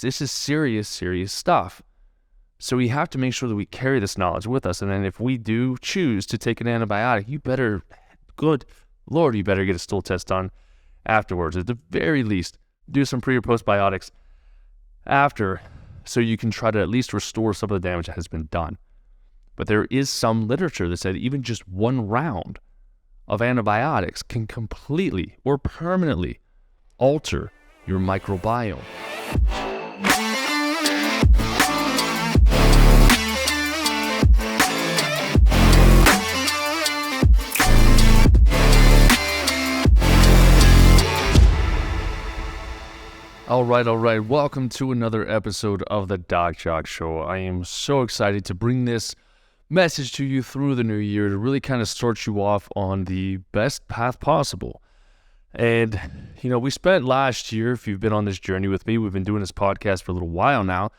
This is serious, serious stuff. So we have to make sure that we carry this knowledge with us. And then if we do choose to take an antibiotic, good Lord, you better get a stool test done afterwards. At the very least, do some pre or postbiotics after, so you can try to at least restore some of the damage that has been done. But there is some literature that said even just one round of antibiotics can completely or permanently alter your microbiome. All right. Welcome to another episode of the Jacque Show. I am so excited to bring this message to you through the new year to really kind of start you off on the best path possible. And, we spent last year, if you've been on this journey with me, we've been doing this podcast for a little while now,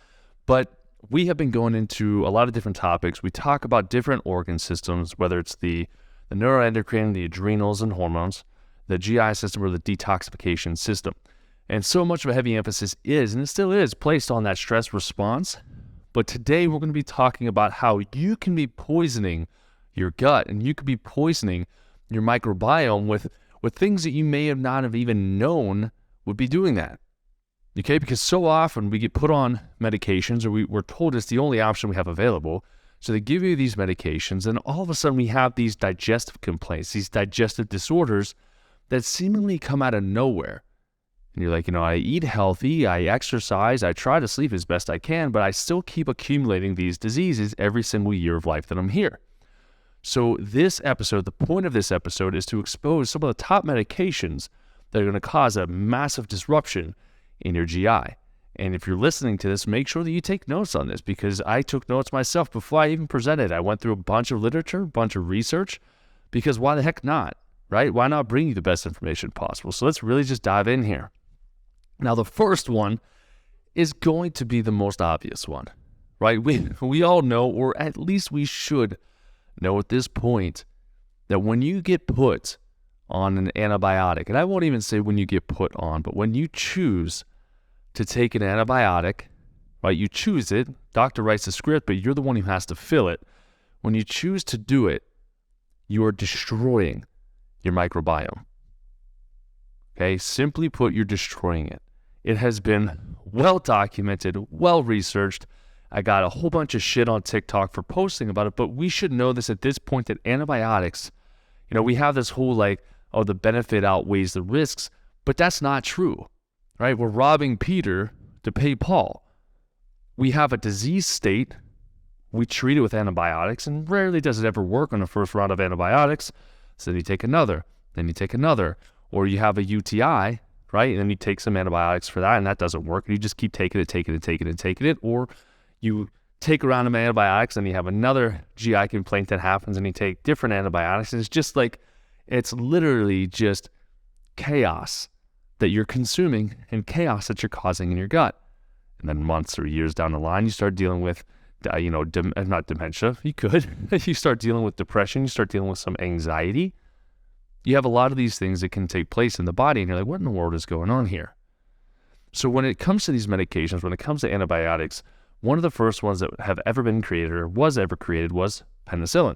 but we have been going into a lot of different topics. We talk about different organ systems, whether it's the neuroendocrine, the adrenals and hormones, the GI system, or the detoxification system. And so much of a heavy emphasis is, and it still is, placed on that stress response. But today we're going to be talking about how you can be poisoning your gut and you could be poisoning your microbiome with things that you may have not have even known would be doing that. Okay, because so often we get put on medications, or we're told it's the only option we have available. So they give you these medications, and all of a sudden we have these digestive complaints, these digestive disorders that seemingly come out of nowhere. And you're like, I eat healthy, I exercise, I try to sleep as best I can, but I still keep accumulating these diseases every single year of life that I'm here. So this episode, the point of this episode is to expose some of the top medications that are going to cause a massive disruption in your GI. And if you're listening to this, make sure that you take notes on this, because I took notes myself before I even presented. I went through a bunch of literature, a bunch of research, because why the heck not, right? Why not bring you the best information possible? So let's really just dive in here. Now, the first one is going to be the most obvious one, right? We all know, or at least we should know at this point, that when you get put on an antibiotic, and I won't even say when you get put on, but when you choose to take an antibiotic, right? You choose it, doctor writes the script, but you're the one who has to fill it. When you choose to do it, you are destroying your microbiome. Okay, simply put, you're destroying it. It has been well documented, well researched. I got a whole bunch of shit on TikTok for posting about it, but we should know this at this point, that antibiotics, we have this whole the benefit outweighs the risks, but that's not true, right? We're robbing Peter to pay Paul. We have a disease state, we treat it with antibiotics, and rarely does it ever work on the first round of antibiotics. So then you take another, or you have a UTI, right? And then you take some antibiotics for that, and that doesn't work. And you just keep taking it. Or you take a round of antibiotics, and you have another GI complaint that happens, and you take different antibiotics. And it's just it's literally just chaos that you're consuming and chaos that you're causing in your gut. And then months or years down the line, you start dealing with, not dementia. You could. You start dealing with depression. You start dealing with some anxiety. You have a lot of these things that can take place in the body, and you're like, what in the world is going on here? So when it comes to these medications, when it comes to antibiotics, one of the first ones that have ever been created or was ever created was penicillin.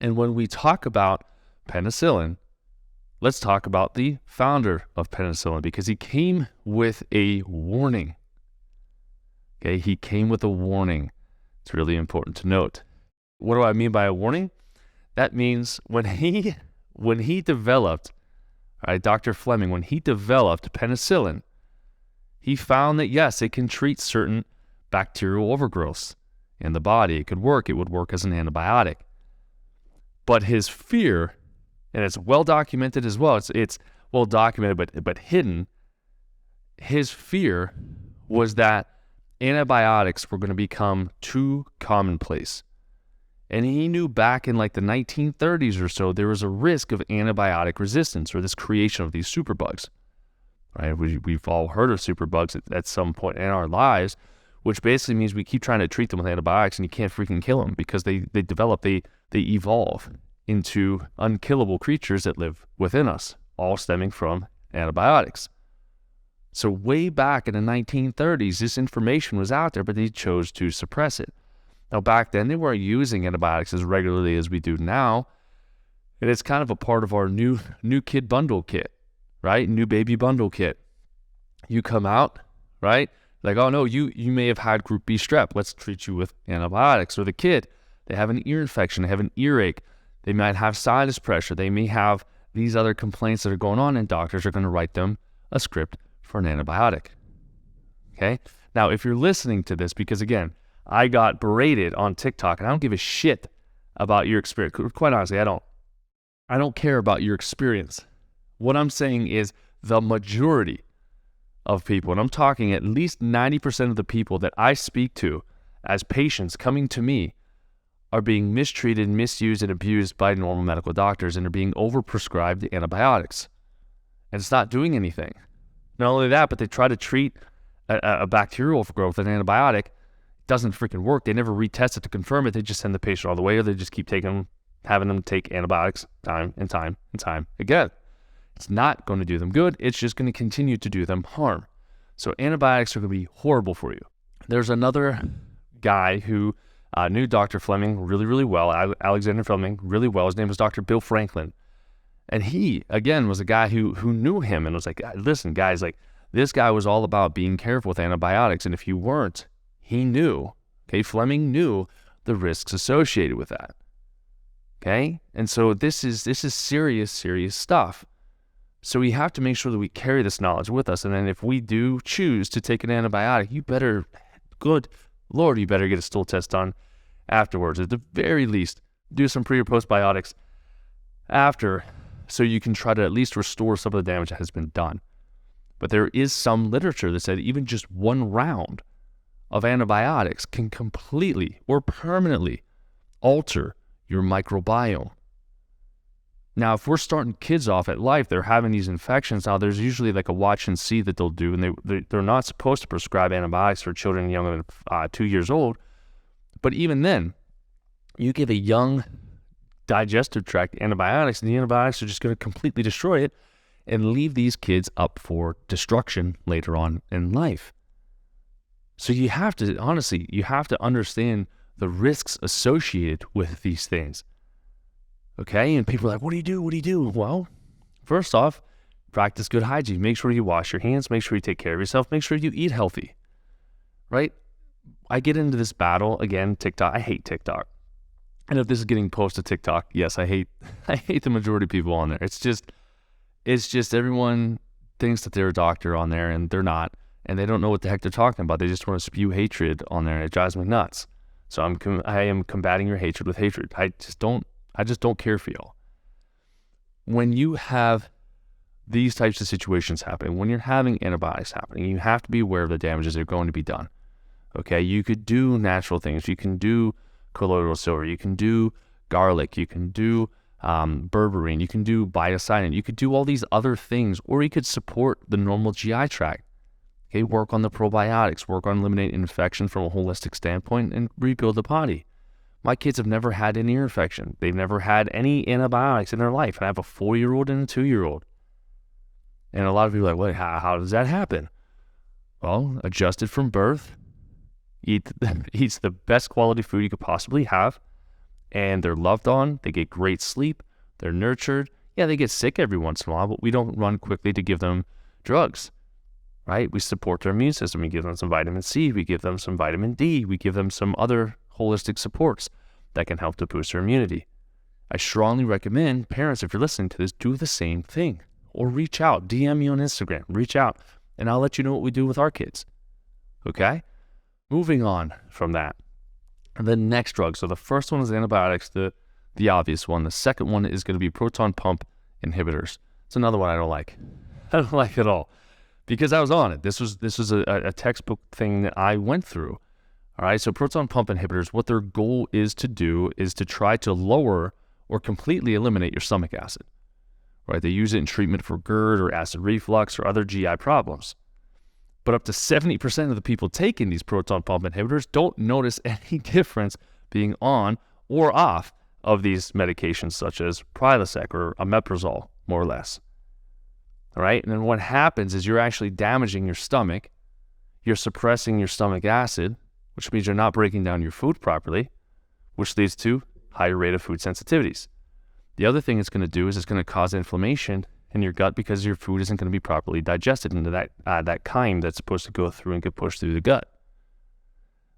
And when we talk about penicillin, let's talk about the founder of penicillin, because he came with a warning. Okay, he came with a warning. It's really important to note. What do I mean by a warning? That means when he developed, Dr. Fleming, when he developed penicillin, he found that yes, it can treat certain bacterial overgrowths in the body. It would work as an antibiotic. But his fear, and it's well documented as well, it's well documented but hidden, his fear was that antibiotics were going to become too commonplace. And he knew back in the 1930s or so, there was a risk of antibiotic resistance, or this creation of these superbugs. Right? We've all heard of superbugs at some point in our lives, which basically means we keep trying to treat them with antibiotics and you can't freaking kill them, because they evolve into unkillable creatures that live within us, all stemming from antibiotics. So way back in the 1930s, this information was out there, but they chose to suppress it. Now, back then, they weren't using antibiotics as regularly as we do now. And it's kind of a part of our new kid bundle kit, right? New baby bundle kit. You come out, right? Like, oh no, you may have had group B strep. Let's treat you with antibiotics. Or the kid, they have an ear infection, they have an earache. They might have sinus pressure. They may have these other complaints that are going on, and doctors are going to write them a script for an antibiotic. Okay? Now, if you're listening to this, because again, I got berated on TikTok, and I don't give a shit about your experience. Quite honestly, I don't care about your experience. What I'm saying is the majority of people, and I'm talking at least 90% of the people that I speak to as patients coming to me, are being mistreated, misused, and abused by normal medical doctors, and are being overprescribed antibiotics. And it's not doing anything. Not only that, but they try to treat a bacterial growth with an antibiotic. It doesn't freaking work. They never retest it to confirm it. They just send the patient all the way, or they just keep having them take antibiotics time and time and time again. It's not going to do them good. It's just going to continue to do them harm. So antibiotics are going to be horrible for you. There's another guy who knew Dr. Fleming really, really well, Alexander Fleming, really well. His name was Dr. Bill Franklin. And he, again, was a guy who knew him and was like, listen, guys, like, this guy was all about being careful with antibiotics. And if you weren't, he knew, okay, Fleming knew the risks associated with that. Okay? And so this is serious, serious stuff. So we have to make sure that we carry this knowledge with us. And then if we do choose to take an antibiotic, you better, good Lord, you better get a stool test done afterwards. At the very least, do some pre or postbiotics after, so you can try to at least restore some of the damage that has been done. But there is some literature that said even just one round of antibiotics can completely or permanently alter your microbiome. Now, if we're starting kids off at life, they're having these infections. Now, there's usually like a watch and see that they'll do, and they're not supposed to prescribe antibiotics for children younger than 2 years old. But even then, you give a young digestive tract antibiotics, and the antibiotics are just going to completely destroy it and leave these kids up for destruction later on in life. So you have to, honestly, you have to understand the risks associated with these things. Okay, and people are like, what do you do? What do you do? Well, first off, practice good hygiene. Make sure you wash your hands. Make sure you take care of yourself. Make sure you eat healthy, right? I get into this battle, again, TikTok. I hate TikTok. And if this is getting posted to TikTok, yes, I hate the majority of people on there. It's just everyone thinks that they're a doctor on there, and they're not. And they don't know what the heck they're talking about. They just want to spew hatred on there, and it drives me nuts. So I am combating your hatred with hatred. I just don't care for y'all. When you have these types of situations happening, when you're having antibiotics happening, you have to be aware of the damages that are going to be done. Okay, you could do natural things. You can do colloidal silver. You can do garlic. You can do berberine. You can do biocidin. You could do all these other things, or you could support the normal GI tract. Okay, work on the probiotics. Work on eliminating infection from a holistic standpoint and rebuild the body. My kids have never had an ear infection. They've never had any antibiotics in their life. And I have a 4-year-old and a 2-year-old. And a lot of people are like, wait, how does that happen? Well, adjusted from birth, eats the best quality food you could possibly have, and they're loved on. They get great sleep. They're nurtured. Yeah, they get sick every once in a while, but we don't run quickly to give them drugs, right? We support their immune system. We give them some vitamin C. We give them some vitamin D. We give them some other holistic supports that can help to boost their immunity. I strongly recommend parents, if you're listening to this, do the same thing, or reach out, DM me on Instagram, reach out, and I'll let you know what we do with our kids. Okay? Moving on from that, the next drug. So the first one is antibiotics, the obvious one. The second one is going to be Proton-Pump inhibitors. It's another one I don't like. I don't like at all, because I was on it. This was a textbook thing that I went through. All right, so Proton-Pump inhibitors, what their goal is to do is to try to lower or completely eliminate your stomach acid. Right? They use it in treatment for GERD or acid reflux or other GI problems. But up to 70% of the people taking these Proton-Pump inhibitors don't notice any difference being on or off of these medications, such as Prilosec or omeprazole, more or less. All right. And then what happens is you're actually damaging your stomach. You're suppressing your stomach acid, which means you're not breaking down your food properly, which leads to higher rate of food sensitivities. The other thing it's going to do is it's going to cause inflammation in your gut because your food isn't going to be properly digested into that chyme that's supposed to go through and get pushed through the gut.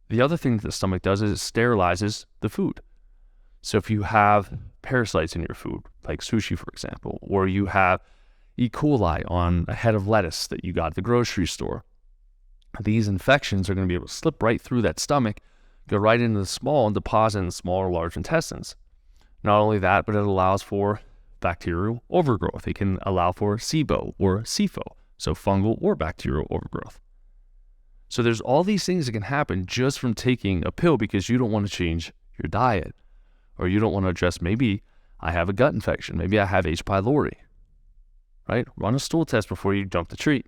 The other thing that the stomach does is it sterilizes the food. So if you have parasites in your food, like sushi, for example, or you have E. coli on a head of lettuce that you got at the grocery store, these infections are going to be able to slip right through that stomach, go right into the small and deposit in the small or large intestines. Not only that, but it allows for bacterial overgrowth. It can allow for SIBO or SIFO, so fungal or bacterial overgrowth. So there's all these things that can happen just from taking a pill because you don't want to change your diet, or you don't want to address, maybe I have a gut infection, maybe I have H. pylori, right? Run a stool test before you jump the treat.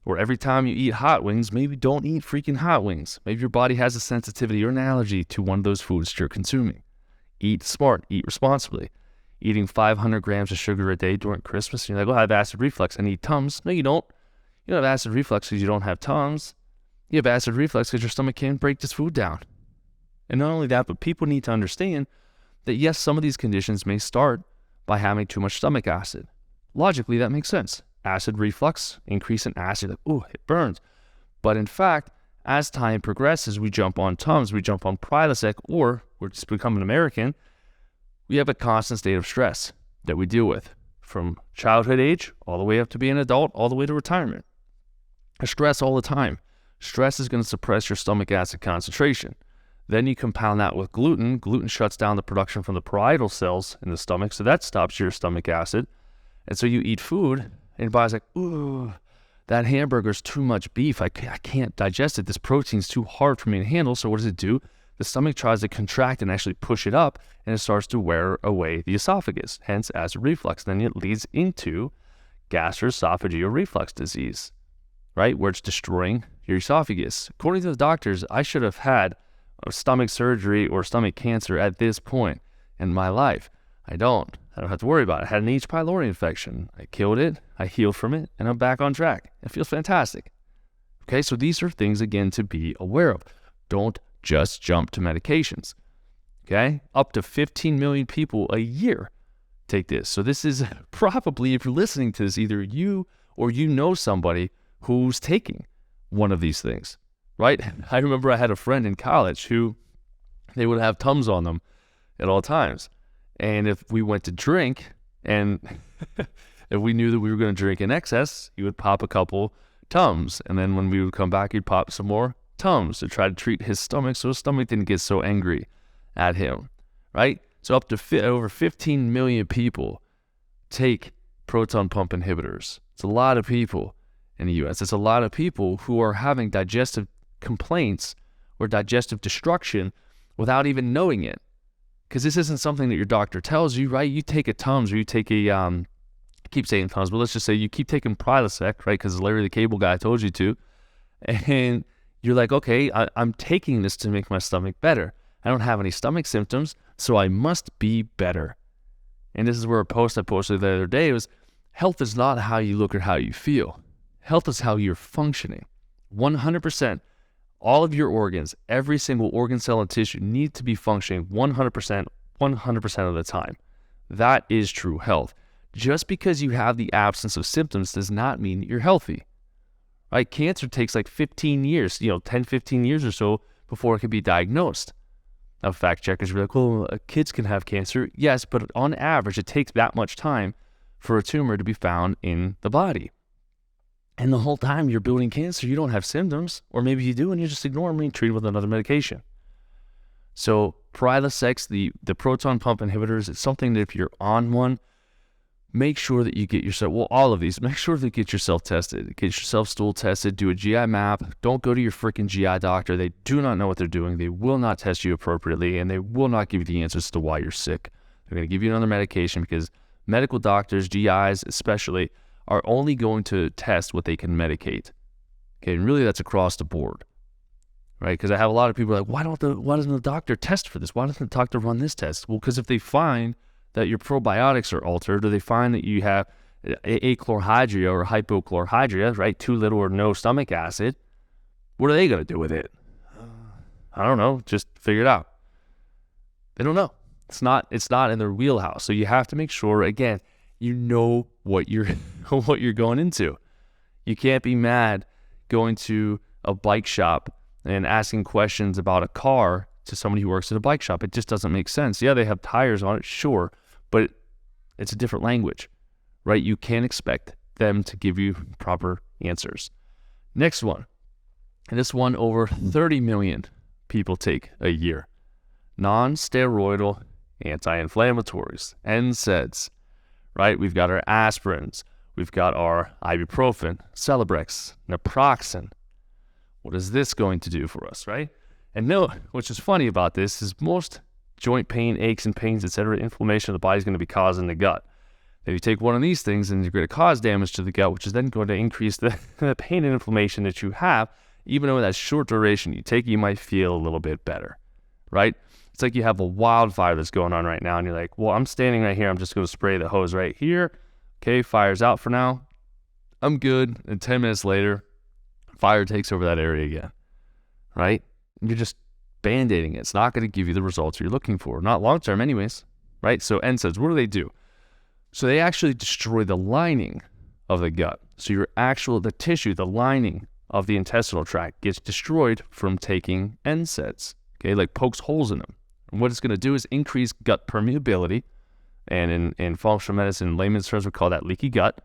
Or every time you eat hot wings, maybe don't eat freaking hot wings. Maybe your body has a sensitivity or an allergy to one of those foods that you're consuming. Eat smart, eat responsibly. Eating 500 grams of sugar a day during Christmas, and you're like, oh, I have acid reflux, I need Tums. No, you don't. You don't have acid reflux because you don't have Tums. You have acid reflux because your stomach can't break this food down. And not only that, but people need to understand that yes, some of these conditions may start by having too much stomach acid. Logically, that makes sense. Acid reflux, increase in acid, like, ooh, it burns. But in fact, as time progresses, we jump on Tums, we jump on Prilosec, or we're just becoming American. We have a constant state of stress that we deal with from childhood age all the way up to being an adult, all the way to retirement. Stress all the time. Stress is going to suppress your stomach acid concentration. Then you compound that with gluten. Gluten shuts down the production from the parietal cells in the stomach, so that stops your stomach acid. And so you eat food, and your body's like, ooh, that hamburger's too much beef. I can't digest it. This protein's too hard for me to handle. So what does it do? The stomach tries to contract and actually push it up, and it starts to wear away the esophagus, hence acid reflux. Then it leads into gastroesophageal reflux disease, right, where it's destroying your esophagus. According to the doctors, I should have had a stomach surgery or stomach cancer at this point in my life. I don't have to worry about it. I had an H. pylori infection. I killed it, I healed from it, and I'm back on track. It feels fantastic. Okay, so these are things, again, to be aware of. Don't just jump to medications. Okay, up to 15 million people a year take this. So this is probably, if you're listening to this, either you or you know somebody who's taking one of these things, right? I remember I had a friend in college who they would have Tums on them at all times. And if we went to drink and if we knew that we were going to drink in excess, he would pop a couple Tums. And then when we would come back, he'd pop some more Tums to try to treat his stomach so his stomach didn't get so angry at him, right? So up to over 15 million people take proton pump inhibitors. It's a lot of people in the U.S. It's a lot of people who are having digestive complaints or digestive destruction without even knowing it. Because this isn't something that your doctor tells you, right? You take a Tums or you take a, I keep saying Tums, but let's just say you keep taking Prilosec, right? Because Larry the Cable Guy told you to. And you're like, okay, I'm taking this to make my stomach better. I don't have any stomach symptoms, so I must be better. And this is where a post I posted the other day was, health is not how you look or how you feel. Health is how you're functioning. 100%. All of your organs, every single organ, cell, and tissue need to be functioning 100%, 100% of the time. That is true health. Just because you have the absence of symptoms does not mean that you're healthy. Right? Cancer takes like 15 years, 10, 15 years or so before it can be diagnosed. Now, fact checkers are like, well, kids can have cancer. Yes, but on average, it takes that much time for a tumor to be found in the body. And the whole time you're building cancer, you don't have symptoms, or maybe you do and you just ignore them and treat it with another medication. So Prilosec, the proton pump inhibitors, it's something that if you're on one, make sure that you get yourself, well, all of these, make sure that you get yourself tested. Get yourself stool tested, do a GI map. Don't go to your freaking GI doctor. They do not know what they're doing. They will not test you appropriately, and they will not give you the answers to why you're sick. They're going to give you another medication because medical doctors, GIs especially, are only going to test what they can medicate. Okay, and really that's across the board, right? Because I have a lot of people like, why doesn't the doctor test for this? Why doesn't the doctor run this test? Well, because if they find that your probiotics are altered, or they find that you have achlorhydria or hypochlorhydria, right? Too little or no stomach acid. What are they going to do with it? I don't know. Just figure it out. They don't know. It's not in their wheelhouse. So you have to make sure, again, you know what you're what you're going into. You can't be mad going to a bike shop and asking questions about a car to somebody who works at a bike shop. It just doesn't make sense. Yeah, they have tires on it, sure, but it's a different language, right? You can't expect them to give you proper answers. Next one, and this one over 30 million people take a year. Non-steroidal anti-inflammatories, NSAIDs, right? We've got our aspirins. We've got our ibuprofen, Celebrex, naproxen. What is this going to do for us, right? And no, which is funny about this is most joint pain, aches and pains, etc., inflammation of the body is going to be caused in the gut. If you take one of these things and you're going to cause damage to the gut, which is then going to increase the pain and inflammation that you have, even though that short duration you take, you might feel a little bit better, right? It's like you have a wildfire that's going on right now, and you're like, well, I'm standing right here. I'm just going to spray the hose right here. Okay, fire's out for now. I'm good. And 10 minutes later, fire takes over that area again, right? You're just band-aiding it. It's not going to give you the results you're looking for, not long-term anyways, right? So NSAIDs, what do? So they actually destroy the lining of the gut. So the tissue, the lining of the intestinal tract gets destroyed from taking NSAIDs, okay? Like pokes holes in them. And what it's going to do is increase gut permeability. And in functional medicine, layman's terms, we call that leaky gut.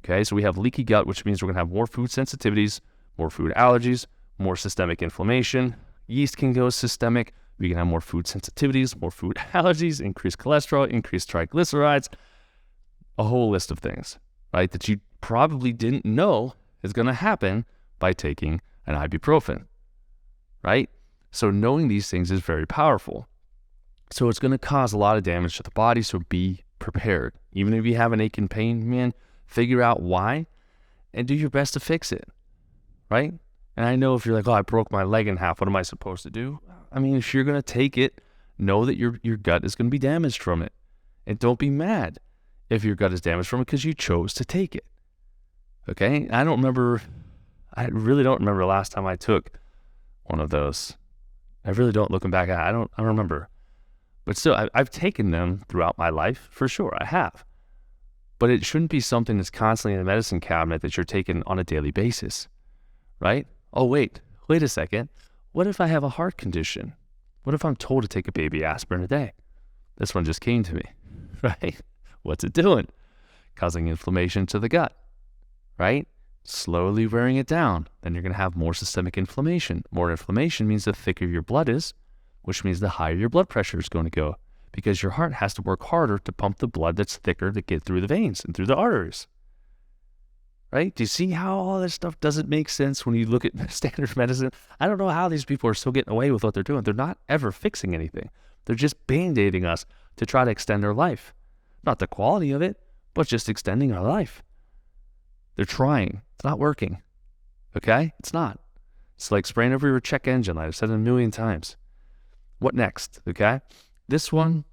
Okay, so we have leaky gut, which means we're going to have more food sensitivities, more food allergies, more systemic inflammation. Yeast can go systemic. We can have more food sensitivities, more food allergies, increased cholesterol, increased triglycerides, a whole list of things, right, that you probably didn't know is going to happen by taking an ibuprofen, right? So knowing these things is very powerful. So it's going to cause a lot of damage to the body, so be prepared. Even if you have an ache and pain, man, figure out why and do your best to fix it, right? And I know if you're like, oh, I broke my leg in half, what am I supposed to do? I mean, if you're going to take it, know that your gut is going to be damaged from it. And don't be mad if your gut is damaged from it because you chose to take it, okay? I really don't remember the last time I took one of those. I really don't, looking back at it. I don't remember. But still, I've taken them throughout my life, for sure, I have. But it shouldn't be something that's constantly in the medicine cabinet that you're taking on a daily basis, right? Oh, wait a second. What if I have a heart condition? What if I'm told to take a baby aspirin a day? This one just came to me, right? What's it doing? Causing inflammation to the gut, right? Slowly wearing it down. Then you're going to have more systemic inflammation. More inflammation means the thicker your blood is, which means the higher your blood pressure is going to go because your heart has to work harder to pump the blood that's thicker to get through the veins and through the arteries, right? Do you see how all this stuff doesn't make sense when you look at standard medicine? I don't know how these people are still getting away with what they're doing. They're not ever fixing anything. They're just band-aiding us to try to extend our life. Not the quality of it, but just extending our life. They're trying. It's not working, okay? It's not. It's like spraying over your check engine light. I've said it a million times. What next, okay? This one,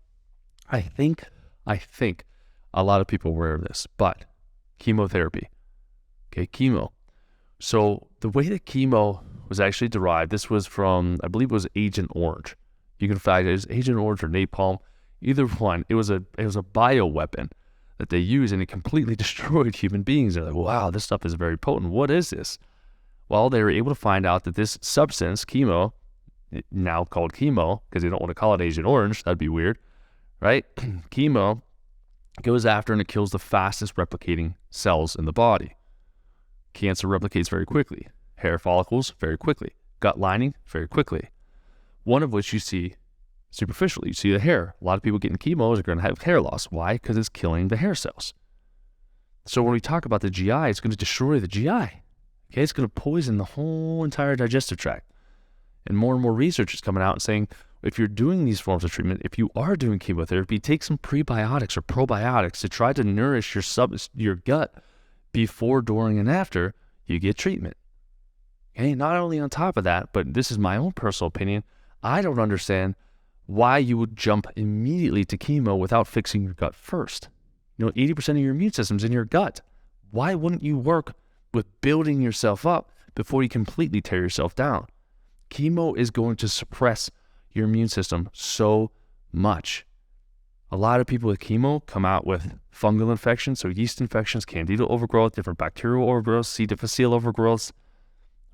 I think a lot of people are aware of this, but chemotherapy, okay, chemo. So the way that chemo was actually derived, this was from, I believe it was Agent Orange. You can find it as Agent Orange or napalm, either one. It was a bioweapon that they used, and it completely destroyed human beings. They're like, wow, this stuff is very potent. What is this? Well, they were able to find out that this substance, chemo, now called chemo, because they don't want to call it Agent Orange, that'd be weird, right? Chemo goes after and it kills the fastest replicating cells in the body. Cancer replicates very quickly. Hair follicles, very quickly. Gut lining, very quickly. One of which you see superficially. You see the hair. A lot of people getting chemo are going to have hair loss. Why? Because it's killing the hair cells. So when we talk about the GI, it's going to destroy the GI. Okay, it's going to poison the whole entire digestive tract. And more research is coming out and saying, if you're doing these forms of treatment, if you are doing chemotherapy, take some prebiotics or probiotics to try to nourish your gut before, during, and after you get treatment. Okay, not only on top of that, but this is my own personal opinion, I don't understand why you would jump immediately to chemo without fixing your gut first. 80% of your immune system's in your gut. Why wouldn't you work with building yourself up before you completely tear yourself down? Chemo is going to suppress your immune system so much. A lot of people with chemo come out with fungal infections, so yeast infections, candida overgrowth, different bacterial overgrowths, C. difficile overgrowths.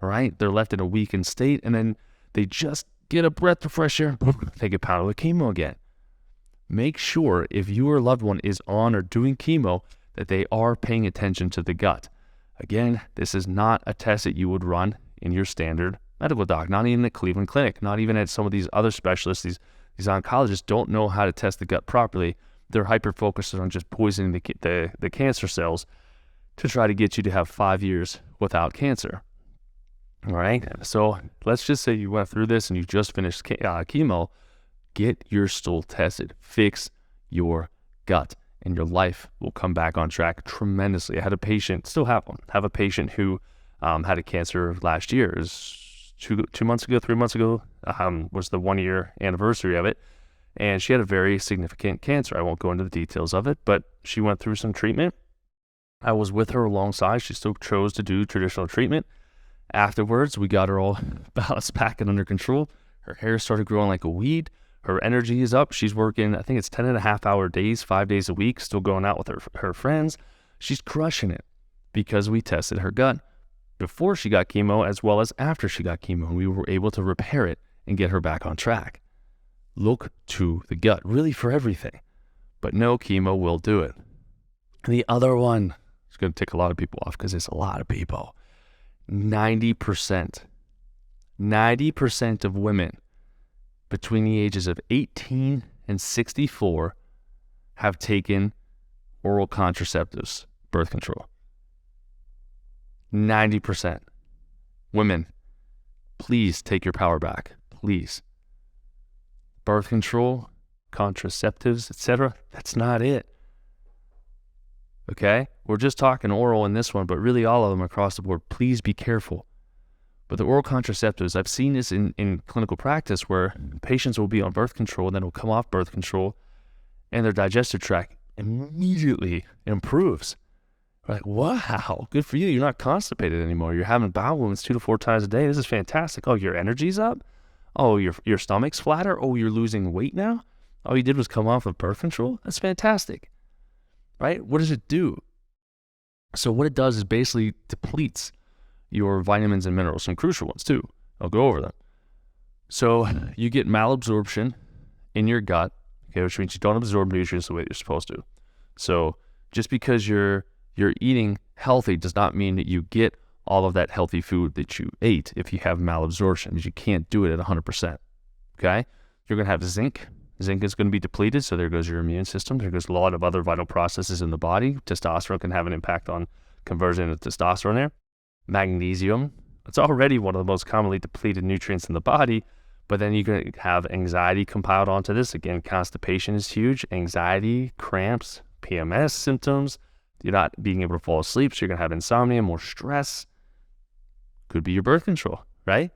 All right, they're left in a weakened state, and then they just get a breath of fresh air, they get pounded with chemo again. Make sure if your loved one is on or doing chemo that they are paying attention to the gut. Again, this is not a test that you would run in your standard medical doc, not even at Cleveland Clinic, not even at some of these other specialists. These oncologists don't know how to test the gut properly. They're hyper-focused on just poisoning the cancer cells to try to get you to have 5 years without cancer. All right, so let's just say you went through this and you just finished chemo. Get your stool tested, fix your gut, and your life will come back on track tremendously. I had a patient, still have one, have a patient who had a cancer last year. It was 3 months ago, was the 1 year anniversary of it. And she had a very significant cancer. I won't go into the details of it, but she went through some treatment. I was with her alongside. She still chose to do traditional treatment. Afterwards, we got her all balanced back and under control. Her hair started growing like a weed. Her energy is up. She's working, I think it's 10.5-hour days, 5 days a week, still going out with her friends. She's crushing it because we tested her gut before she got chemo as well as after she got chemo. And we were able to repair it and get her back on track. Look to the gut, really for everything. But no, chemo will do it. And the other one, it's going to tick a lot of people off because it's a lot of people. 90% of women between the ages of 18 and 64 have taken oral contraceptives, birth control. 90%. Women, please take your power back. Please. Birth control, contraceptives, etc. That's not it. Okay? We're just talking oral in this one, but really all of them across the board. Please be careful. But the oral contraceptives, I've seen this in clinical practice where patients will be on birth control and then will come off birth control and their digestive tract immediately improves. We're like, wow, good for you. You're not constipated anymore. You're having bowel movements 2 to 4 times a day. This is fantastic. Oh, your energy's up? Oh, your stomach's flatter? Oh, you're losing weight now? All you did was come off of birth control? That's fantastic. Right? What does it do? So what it does is basically depletes your vitamins and minerals, some crucial ones too. I'll go over them. So you get malabsorption in your gut, okay, which means you don't absorb nutrients the way you're supposed to. So just because you're eating healthy does not mean that you get all of that healthy food that you ate if you have malabsorption, because you can't do it at 100%, okay? You're going to have zinc. Zinc is going to be depleted, so there goes your immune system. There goes a lot of other vital processes in the body. Testosterone can have an impact on conversion of testosterone there. Magnesium, it's already one of the most commonly depleted nutrients in the body, but then you're going to have anxiety compiled onto this. Again, constipation is huge. Anxiety, cramps, PMS symptoms. You're not being able to fall asleep, so you're going to have insomnia, more stress. Could be your birth control, right?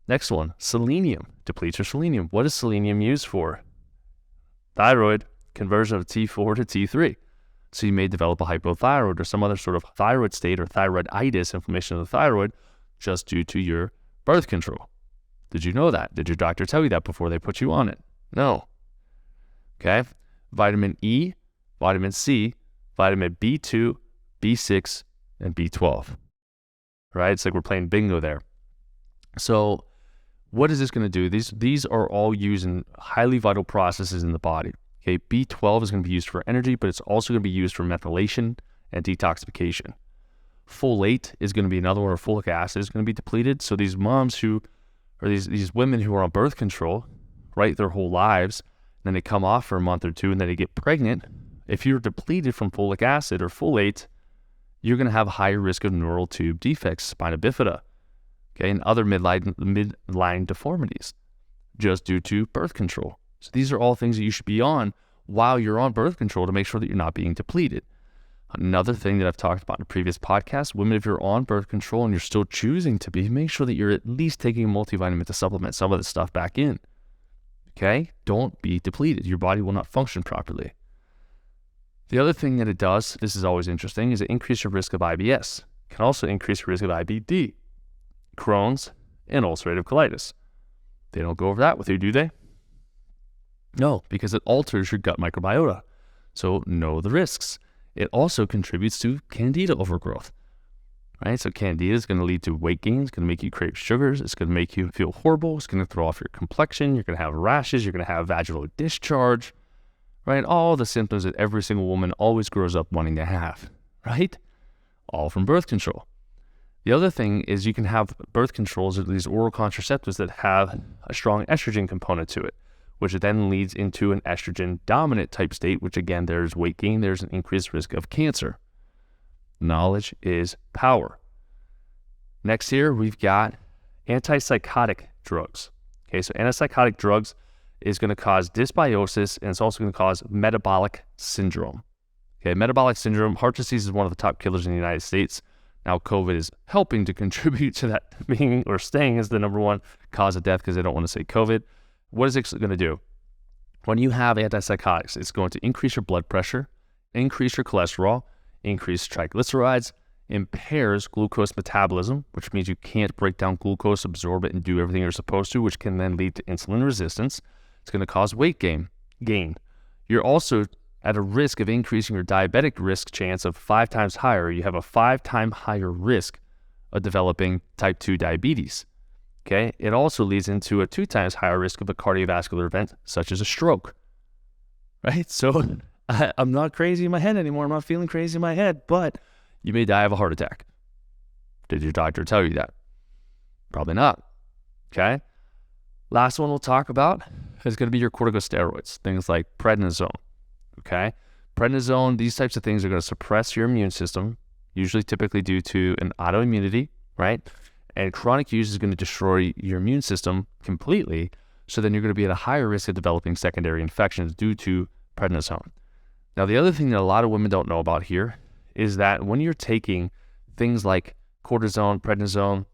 Next one, selenium. Depletes your selenium. What is selenium used for? Thyroid, conversion of T4 to T3. So you may develop a hypothyroid or some other sort of thyroid state or thyroiditis, inflammation of the thyroid, just due to your birth control. Did you know that? Did your doctor tell you that before they put you on it? No. Okay. Vitamin E, vitamin C, vitamin B2, B6, and B12. Right? It's like we're playing bingo there. So what is this going to do? These are all used in highly vital processes in the body. Okay, B12 is going to be used for energy, but it's also going to be used for methylation and detoxification. Folate is going to be another one, or folic acid is going to be depleted. So these moms who, or these women who are on birth control, right, their whole lives, then they come off for a month or two and then they get pregnant. If you're depleted from folic acid or folate, you're going to have a higher risk of neural tube defects, spina bifida, okay, and other midline deformities just due to birth control. So these are all things that you should be on while you're on birth control to make sure that you're not being depleted. Another thing that I've talked about in a previous podcast, women, if you're on birth control and you're still choosing to be, make sure that you're at least taking a multivitamin to supplement some of the stuff back in. Okay? Don't be depleted. Your body will not function properly. The other thing that it does, this is always interesting, is it increases your risk of IBS. It can also increase your risk of IBD, Crohn's, and ulcerative colitis. They don't go over that with you, do they? No, because it alters your gut microbiota. So know the risks. It also contributes to candida overgrowth, right? So candida is going to lead to weight gain. It's going to make you crave sugars. It's going to make you feel horrible. It's going to throw off your complexion. You're going to have rashes. You're going to have vaginal discharge, right? All the symptoms that every single woman always grows up wanting to have, right? All from birth control. The other thing is you can have birth controls, or these oral contraceptives that have a strong estrogen component to it, which then leads into an estrogen dominant type state, which again, there's weight gain, there's an increased risk of cancer. Knowledge is power. Next here, we've got antipsychotic drugs. Okay, so antipsychotic drugs is going to cause dysbiosis, and it's also going to cause metabolic syndrome. Okay, metabolic syndrome, heart disease is one of the top killers in the United States. Now, COVID is helping to contribute to that being or staying as the number one cause of death because they don't want to say COVID. What is it going to do? When you have antipsychotics, it's going to increase your blood pressure, increase your cholesterol, increase triglycerides, impairs glucose metabolism, which means you can't break down glucose, absorb it, and do everything you're supposed to, which can then lead to insulin resistance. It's going to cause weight gain. You're also at a risk of increasing your diabetic risk chance of 5 times higher. You have a 5-time higher risk of developing type 2 diabetes. Okay, it also leads into a 2 times higher risk of a cardiovascular event, such as a stroke, right? So I'm not crazy in my head anymore. I'm not feeling crazy in my head, but you may die of a heart attack. Did your doctor tell you that? Probably not, okay? Last one we'll talk about is going to be your corticosteroids, things like prednisone, okay? Prednisone, these types of things are going to suppress your immune system, usually typically due to an autoimmunity, right? And chronic use is going to destroy your immune system completely. So then you're going to be at a higher risk of developing secondary infections due to prednisone. Now, the other thing that a lot of women don't know about here is that when you're taking things like cortisone, prednisone,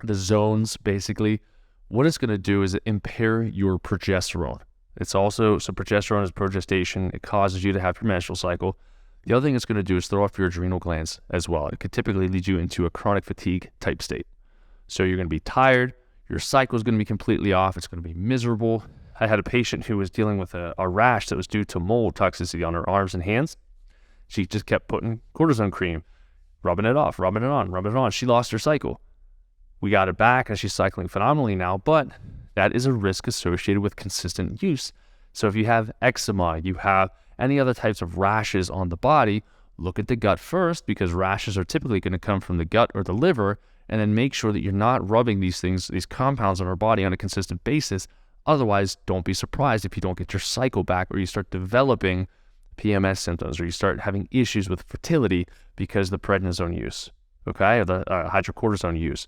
the zones, basically, what it's going to do is impair your progesterone. It's also, so progesterone is progestation. It causes you to have your menstrual cycle. The other thing it's going to do is throw off your adrenal glands as well. It could typically lead you into a chronic fatigue type state. So you're going to be tired, your cycle is going to be completely off, it's going to be miserable. I had a patient who was dealing with a rash that was due to mold toxicity on her arms and hands. She just kept putting cortisone cream, rubbing it off, rubbing it on. She lost her cycle. We got it back and she's cycling phenomenally now, but that is a risk associated with consistent use. So if you have eczema, you have any other types of rashes on the body, look at the gut first, because rashes are typically going to come from the gut or the liver, and then make sure that you're not rubbing these things, these compounds on our body on a consistent basis. Otherwise, don't be surprised if you don't get your cycle back, or you start developing PMS symptoms, or you start having issues with fertility because of the prednisone use, okay, or the hydrocortisone use.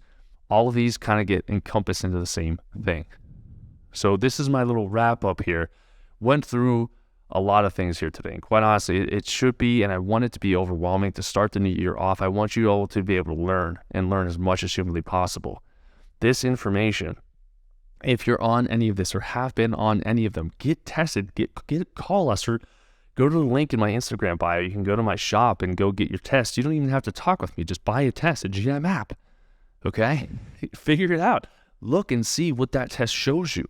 All of these kind of get encompassed into the same thing. So this is my little wrap up here. Went through a lot of things here today. And quite honestly, it should be, and I want it to be overwhelming to start the new year off. I want you all to be able to learn as much as humanly possible. This information, if you're on any of this or have been on any of them, get tested, call us, or go to the link in my Instagram bio. You can go to my shop and go get your test. You don't even have to talk with me. Just buy a test, a GM app, okay? Figure it out. Look and see what that test shows you.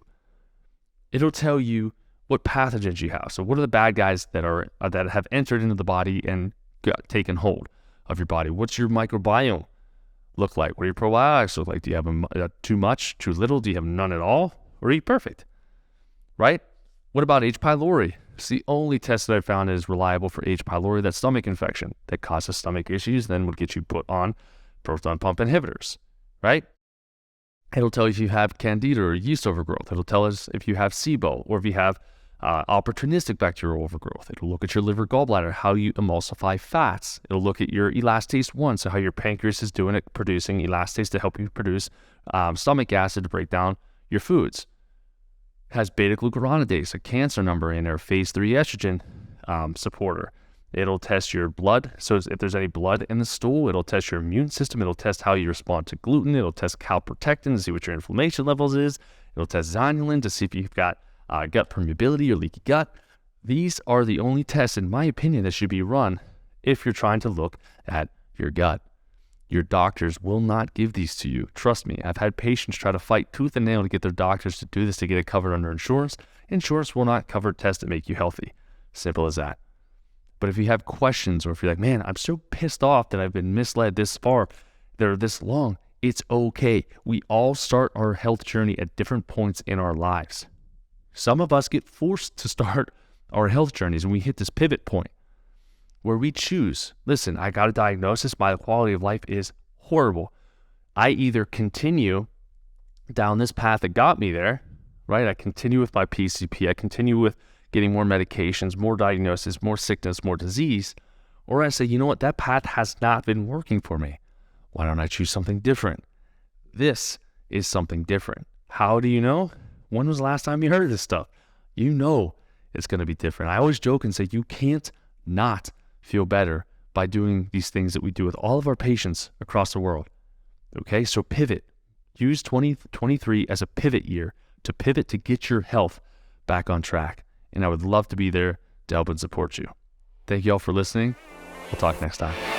It'll tell you what pathogens you have. So what are the bad guys that have entered into the body and got taken hold of your body? What's your microbiome look like? What do your probiotics look like? Do you have too much, too little? Do you have none at all? Or are you perfect? Right? What about H. pylori? It's the only test that I found is reliable for H. pylori, that stomach infection that causes stomach issues, then would get you put on Proton-Pump inhibitors, right? It'll tell you if you have candida or yeast overgrowth. It'll tell us if you have SIBO, or if you have opportunistic bacterial overgrowth. It'll look at your liver, gallbladder, how you emulsify fats. It'll look at your elastase 1, so how your pancreas is doing at producing elastase to help you produce stomach acid to break down your foods. It has beta-glucuronidase, a cancer number in there, phase 3 estrogen supporter. It'll test your blood, so if there's any blood in the stool. It'll test your immune system. It'll test how you respond to gluten. It'll test calprotectin to see what your inflammation levels is. It'll test zonulin to see if you've got gut permeability or leaky gut. These are the only tests, in my opinion, that should be run if you're trying to look at your gut. Your doctors will not give these to you. Trust me, I've had patients try to fight tooth and nail to get their doctors to do this to get it covered under insurance. Insurance will not cover tests that make you healthy. Simple as that. But if you have questions, or if you're like, man, I'm so pissed off that I've been misled this far, they're this long, it's okay. We all start our health journey at different points in our lives. Some of us get forced to start our health journeys, and we hit this pivot point where we choose, listen, I got a diagnosis, my quality of life is horrible. I either continue down this path that got me there, right? I continue with my PCP, I continue with getting more medications, more diagnosis, more sickness, more disease, or I say, you know what, that path has not been working for me. Why don't I choose something different? This is something different. How do you know? When was the last time you heard of this stuff? You know it's going to be different. I always joke and say you can't not feel better by doing these things that we do with all of our patients across the world. Okay, so pivot. Use 2023 as a pivot year to pivot to get your health back on track. And I would love to be there to help and support you. Thank you all for listening. We'll talk next time.